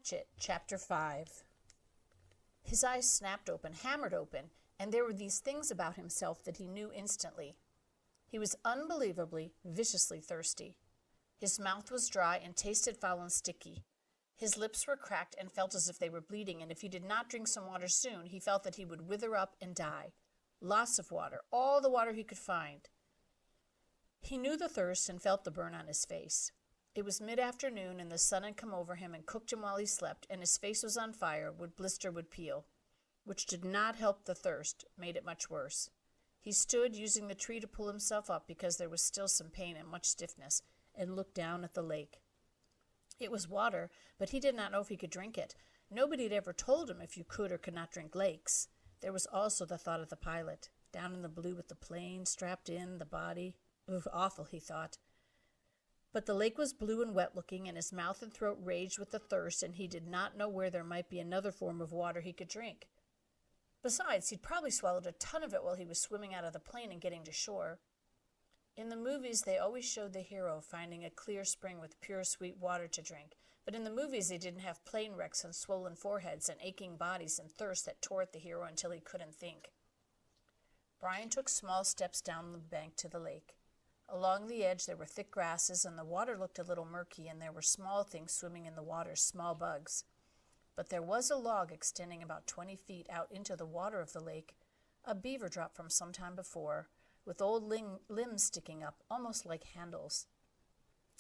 Hatchet, Chapter 5. His eyes snapped open, hammered open, and there were these things about himself that he knew instantly. He was unbelievably, viciously thirsty. His mouth was dry and tasted foul and sticky. His lips were cracked and felt as if they were bleeding, and if he did not drink some water soon, he felt that he would wither up and die. Lots of water, all the water he could find. He knew the thirst and felt the burn on his face. It was mid-afternoon, and the sun had come over him and cooked him while he slept, and his face was on fire, would blister, would peel, which did not help the thirst, made it much worse. He stood, using the tree to pull himself up because there was still some pain and much stiffness, and looked down at the lake. It was water, but he did not know if he could drink it. Nobody had ever told him if you could or could not drink lakes. There was also the thought of the pilot, down in the blue with the plane strapped in, the body. Ooh, awful, he thought. But the lake was blue and wet-looking, and his mouth and throat raged with the thirst, and he did not know where there might be another form of water he could drink. Besides, he'd probably swallowed a ton of it while he was swimming out of the plane and getting to shore. In the movies, they always showed the hero finding a clear spring with pure, sweet water to drink. But in the movies, they didn't have plane wrecks and swollen foreheads and aching bodies and thirst that tore at the hero until he couldn't think. Brian took small steps down the bank to the lake. Along the edge there were thick grasses, and the water looked a little murky, and there were small things swimming in the water, small bugs. But there was a log extending about 20 feet out into the water of the lake, a beaver drop from some time before, with old limbs sticking up, almost like handles.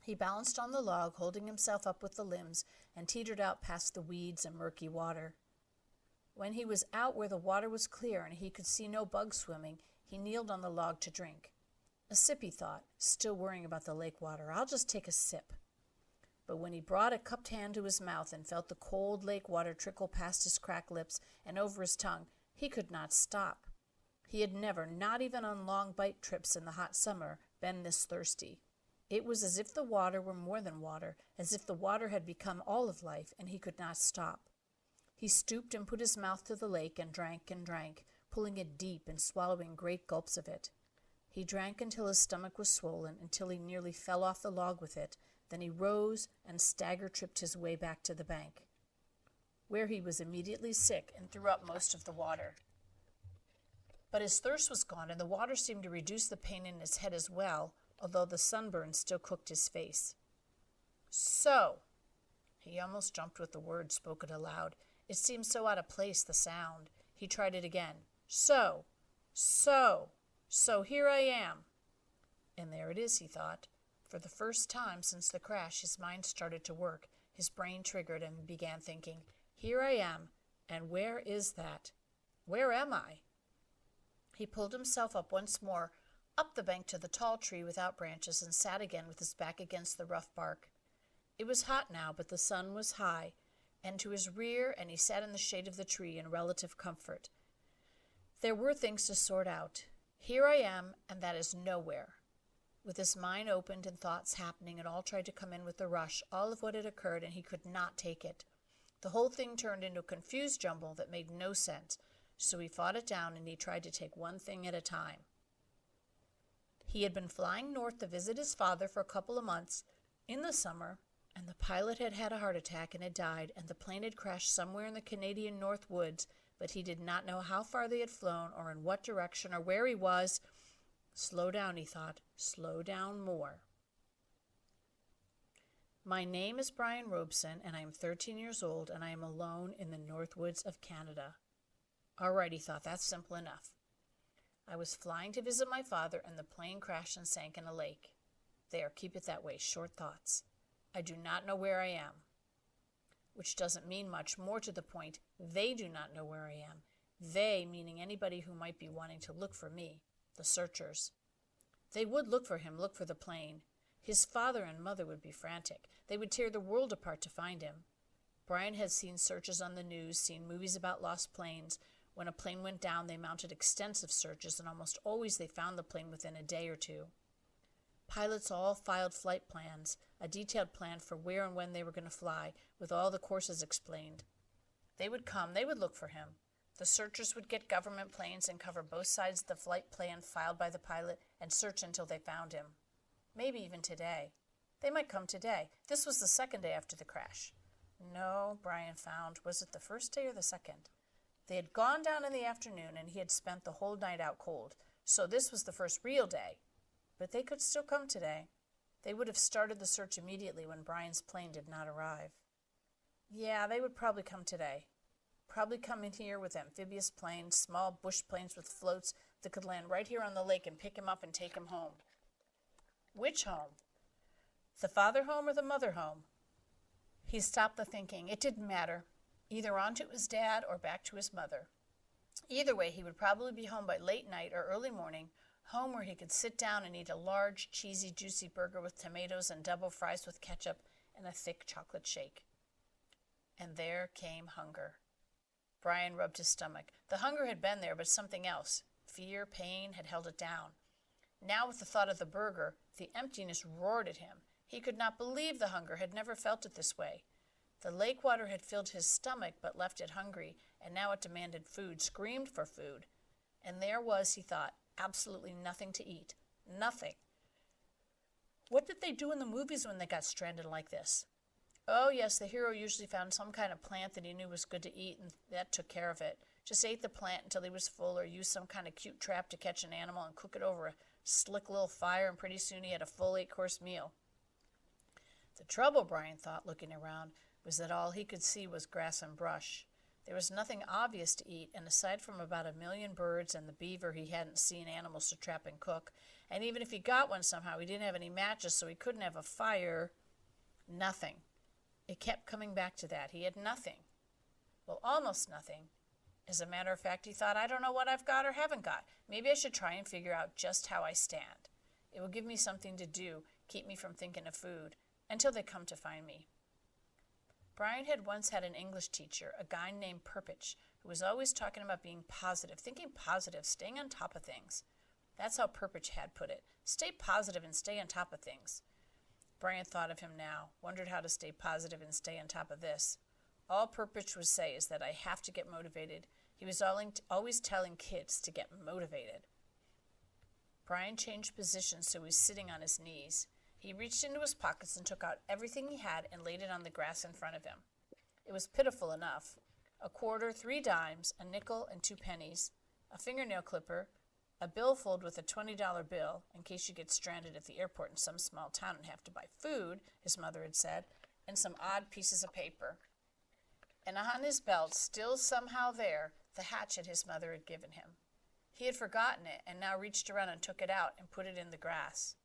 He balanced on the log, holding himself up with the limbs, and teetered out past the weeds and murky water. When he was out where the water was clear and he could see no bugs swimming, he kneeled on the log to drink. A sip, he thought, still worrying about the lake water. I'll just take a sip. But when he brought a cupped hand to his mouth and felt the cold lake water trickle past his cracked lips and over his tongue, he could not stop. He had never, not even on long bike trips in the hot summer, been this thirsty. It was as if the water were more than water, as if the water had become all of life, and he could not stop. He stooped and put his mouth to the lake and drank, pulling it deep and swallowing great gulps of it. He drank until his stomach was swollen, until he nearly fell off the log with it. Then he rose and stagger-tripped his way back to the bank, where he was immediately sick and threw up most of the water. But his thirst was gone, and the water seemed to reduce the pain in his head as well, although the sunburn still cooked his face. So, he almost jumped with the word spoken aloud. It seemed so out of place, the sound. He tried it again. So here I am. And there it is, he thought. For the first time since the crash, his mind started to work. His brain triggered and began thinking, here I am, and where is that? Where am I? He pulled himself up once more, up the bank to the tall tree without branches, and sat again with his back against the rough bark. It was hot now, but the sun was high, and to his rear, and he sat in the shade of the tree in relative comfort. There were things to sort out. Here I am, and that is nowhere. With his mind opened and thoughts happening, it all tried to come in with a rush, all of what had occurred, and he could not take it. The whole thing turned into a confused jumble that made no sense, so he fought it down and he tried to take one thing at a time. He had been flying north to visit his father for a couple of months in the summer, and the pilot had had a heart attack and had died, and the plane had crashed somewhere in the Canadian North Woods, but he did not know how far they had flown or in what direction or where he was. Slow down, he thought. Slow down more. My name is Brian Robeson, and I am 13 years old, and I am alone in the North Woods of Canada. All right, he thought, that's simple enough. I was flying to visit my father, and the plane crashed and sank in a lake. There, keep it that way, short thoughts. I do not know where I am. Which doesn't mean much. More to the point, they do not know where I am. They, meaning anybody who might be wanting to look for me, the searchers. They would look for him, look for the plane. His father and mother would be frantic. They would tear the world apart to find him. Brian had seen searches on the news, seen movies about lost planes. When a plane went down, they mounted extensive searches, and almost always they found the plane within a day or two. Pilots all filed flight plans, a detailed plan for where and when they were going to fly, with all the courses explained. They would come, they would look for him. The searchers would get government planes and cover both sides of the flight plan filed by the pilot and search until they found him. Maybe even today. They might come today. This was the second day after the crash. No, Brian found. Was it the first day or the second? They had gone down in the afternoon, and he had spent the whole night out cold. So this was the first real day. But they could still come today. They would have started the search immediately when Brian's plane did not arrive. Yeah, they would probably come today. Probably come in here with amphibious planes, small bush planes with floats that could land right here on the lake and pick him up and take him home. Which home? The father home or the mother home? He stopped the thinking. It didn't matter. Either on to his dad or back to his mother. Either way, he would probably be home by late night or early morning, home where he could sit down and eat a large, cheesy, juicy burger with tomatoes and double fries with ketchup and a thick chocolate shake. And there came hunger. Brian rubbed his stomach. The hunger had been there, but something else. Fear, pain had held it down. Now with the thought of the burger, the emptiness roared at him. He could not believe the hunger, had never felt it this way. The lake water had filled his stomach but left it hungry, and now it demanded food, screamed for food. And there was, he thought, absolutely nothing to eat. Nothing. What did they do in the movies when they got stranded like this? Oh, yes, the hero usually found some kind of plant that he knew was good to eat, and that took care of it. Just ate the plant until he was full, or used some kind of cute trap to catch an animal and cook it over a slick little fire, and pretty soon he had a full 8-course meal. The trouble, Brian thought, looking around, was that all he could see was grass and brush. There was nothing obvious to eat, and aside from about 1 million birds and the beaver, he hadn't seen animals to trap and cook. And even if he got one somehow, he didn't have any matches, so he couldn't have a fire. Nothing. It kept coming back to that. He had nothing. Well, almost nothing. As a matter of fact, he thought, I don't know what I've got or haven't got. Maybe I should try and figure out just how I stand. It will give me something to do, keep me from thinking of food, until they come to find me. Brian had once had an English teacher, a guy named Hatchet-Ch, who was always talking about being positive, thinking positive, staying on top of things. That's how Hatchet-Ch had put it. Stay positive and stay on top of things. Brian thought of him now, wondered how to stay positive and stay on top of this. All Hatchet-Ch would say is that I have to get motivated. He was always telling kids to get motivated. Brian changed positions so he was sitting on his knees. He reached into his pockets and took out everything he had and laid it on the grass in front of him. It was pitiful enough. A quarter, 3 dimes, a nickel and 2 pennies, a fingernail clipper, a billfold with a $20 bill, in case you get stranded at the airport in some small town and have to buy food, his mother had said, and some odd pieces of paper. And on his belt, still somehow there, the hatchet his mother had given him. He had forgotten it and now reached around and took it out and put it in the grass.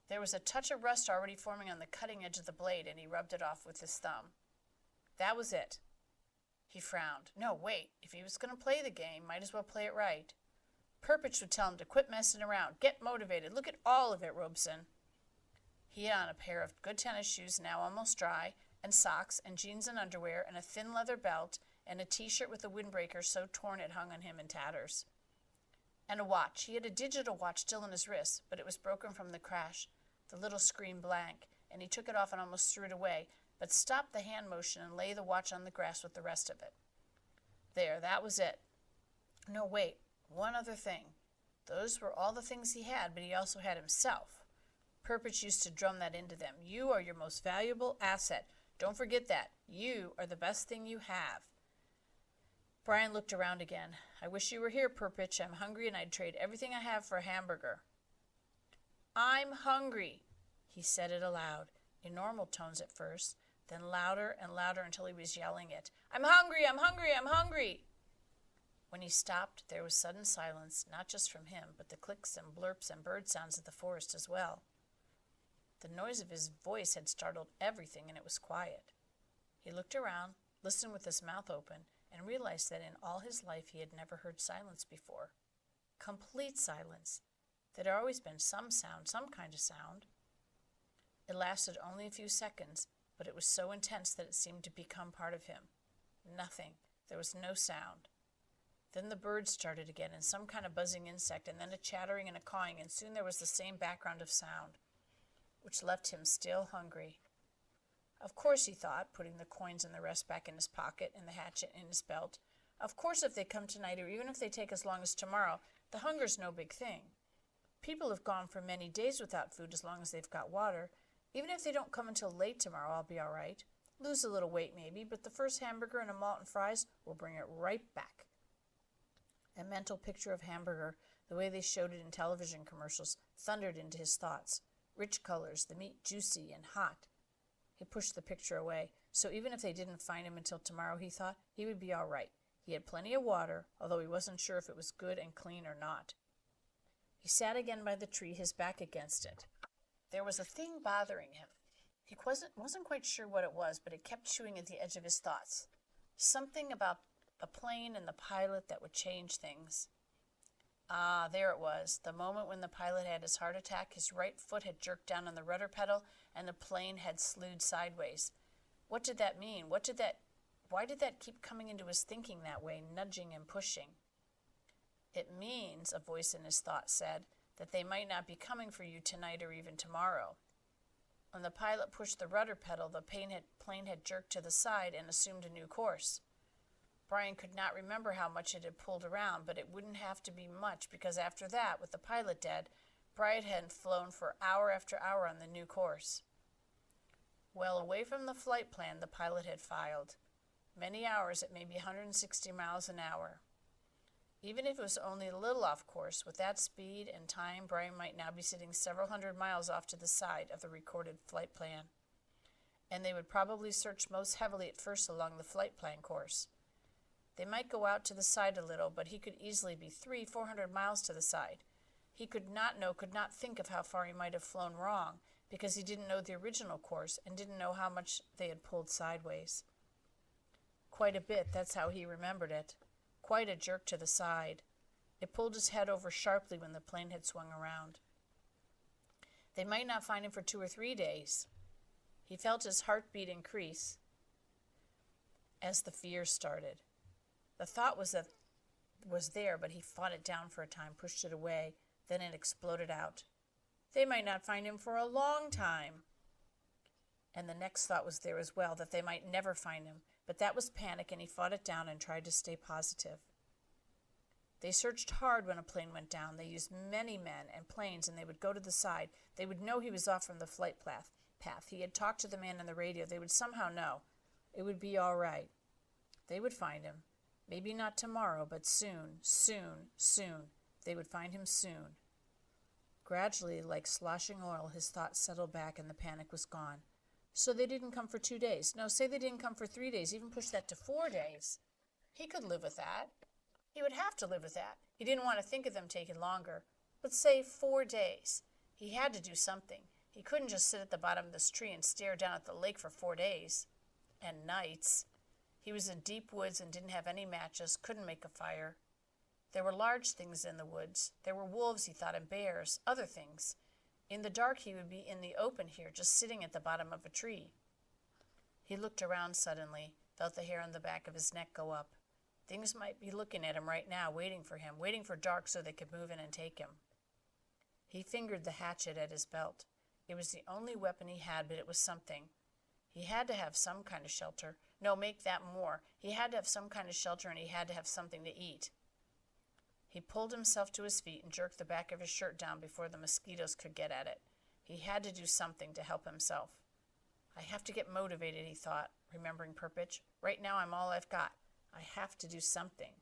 There was a touch of rust already forming on the cutting edge of the blade, and he rubbed it off with his thumb. That was it. He frowned. No, wait. If he was going to play the game, might as well play it right. Hatchet-Ch would tell him to quit messing around. Get motivated. Look at all of it, Robeson. He had on a pair of good tennis shoes, now almost dry, and socks, and jeans and underwear, and a thin leather belt, and a T-shirt with a windbreaker so torn it hung on him in tatters. And a watch. He had a digital watch still in his wrist, but it was broken from the crash. The little screen blank, and he took it off and almost threw it away, but stopped the hand motion and lay the watch on the grass with the rest of it. There, that was it. No, wait, one other thing. Those were all the things he had, but he also had himself. Hatchet-Ch used to drum that into them. You are your most valuable asset. Don't forget that. You are the best thing you have. Brian looked around again. I wish you were here, Hatchet-Ch. I'm hungry and I'd trade everything I have for a hamburger. I'm hungry, he said it aloud, in normal tones at first, then louder and louder until he was yelling it. I'm hungry, I'm hungry, I'm hungry. When he stopped, there was sudden silence, not just from him, but the clicks and blurps and bird sounds of the forest as well. The noise of his voice had startled everything, and it was quiet. He looked around, listened with his mouth open, and realized that in all his life he had never heard silence before. Complete silence. There had always been some sound, some kind of sound. It lasted only a few seconds, but it was so intense that it seemed to become part of him. Nothing. There was no sound. Then the birds started again, and some kind of buzzing insect, and then a chattering and a cawing, and soon there was the same background of sound, which left him still hungry. Of course, he thought, putting the coins and the rest back in his pocket and the hatchet in his belt. Of course, if they come tonight, or even if they take as long as tomorrow, the hunger's no big thing. People have gone for many days without food as long as they've got water. Even if they don't come until late tomorrow, I'll be all right. Lose a little weight maybe, but the first hamburger and a malt and fries will bring it right back. A mental picture of hamburger, the way they showed it in television commercials, thundered into his thoughts. Rich colors, the meat juicy and hot. He pushed the picture away. So even if they didn't find him until tomorrow, he thought, he would be all right. He had plenty of water, although he wasn't sure if it was good and clean or not. He sat again by the tree, his back against it. There was a thing bothering him. He wasn't quite sure what it was, but it kept chewing at the edge of his thoughts. Something about the plane and the pilot that would change things. Ah, there it was. The moment when the pilot had his heart attack, his right foot had jerked down on the rudder pedal, and the plane had slewed sideways. What did that mean? Why did that keep coming into his thinking that way, nudging and pushing? It means, a voice in his thought said, that they might not be coming for you tonight or even tomorrow. When the pilot pushed the rudder pedal, the plane had jerked to the side and assumed a new course. Brian could not remember how much it had pulled around, but it wouldn't have to be much, because after that, with the pilot dead, Brian had flown for hour after hour on the new course. Well away from the flight plan the pilot had filed. Many hours at maybe 160 miles an hour. Even if it was only a little off course, with that speed and time, Brian might now be sitting several hundred miles off to the side of the recorded flight plan. And they would probably search most heavily at first along the flight plan course. They might go out to the side a little, but he could easily be 300-400 miles to the side. He could not think of how far he might have flown wrong, because he didn't know the original course and didn't know how much they had pulled sideways. Quite a bit, that's how he remembered it. Quite a jerk to the side. It pulled his head over sharply when the plane had swung around. They might not find him for 2 or 3 days. He felt his heartbeat increase as the fear started. The thought was there, but he fought it down for a time, pushed it away, then it exploded out. They might not find him for a long time. And the next thought was there as well, that they might never find him. But that was panic, and he fought it down and tried to stay positive. They searched hard when a plane went down. They used many men and planes, and they would go to the side. They would know he was off from the flight path. He had talked to the man on the radio. They would somehow know. It would be all right. They would find him. Maybe not tomorrow, but soon, soon, soon. They would find him soon. Gradually, like sloshing oil, his thoughts settled back and the panic was gone. So they didn't come for 2 days. No, say they didn't come for 3 days, even push that to 4 days. He could live with that. He would have to live with that. He didn't want to think of them taking longer. But say 4 days. He had to do something. He couldn't just sit at the bottom of this tree and stare down at the lake for 4 days. And nights. He was in deep woods and didn't have any matches, couldn't make a fire. There were large things in the woods. There were wolves, he thought, and bears, other things. In the dark, he would be in the open here, just sitting at the bottom of a tree. He looked around suddenly, felt the hair on the back of his neck go up. Things might be looking at him right now, waiting for him, waiting for dark so they could move in and take him. He fingered the hatchet at his belt. It was the only weapon he had, but it was something. He had to have some kind of shelter. No, make that more. He had to have some kind of shelter, and he had to have something to eat. He pulled himself to his feet and jerked the back of his shirt down before the mosquitoes could get at it. He had to do something to help himself. I have to get motivated, he thought, remembering Perpich. Right now I'm all I've got. I have to do something.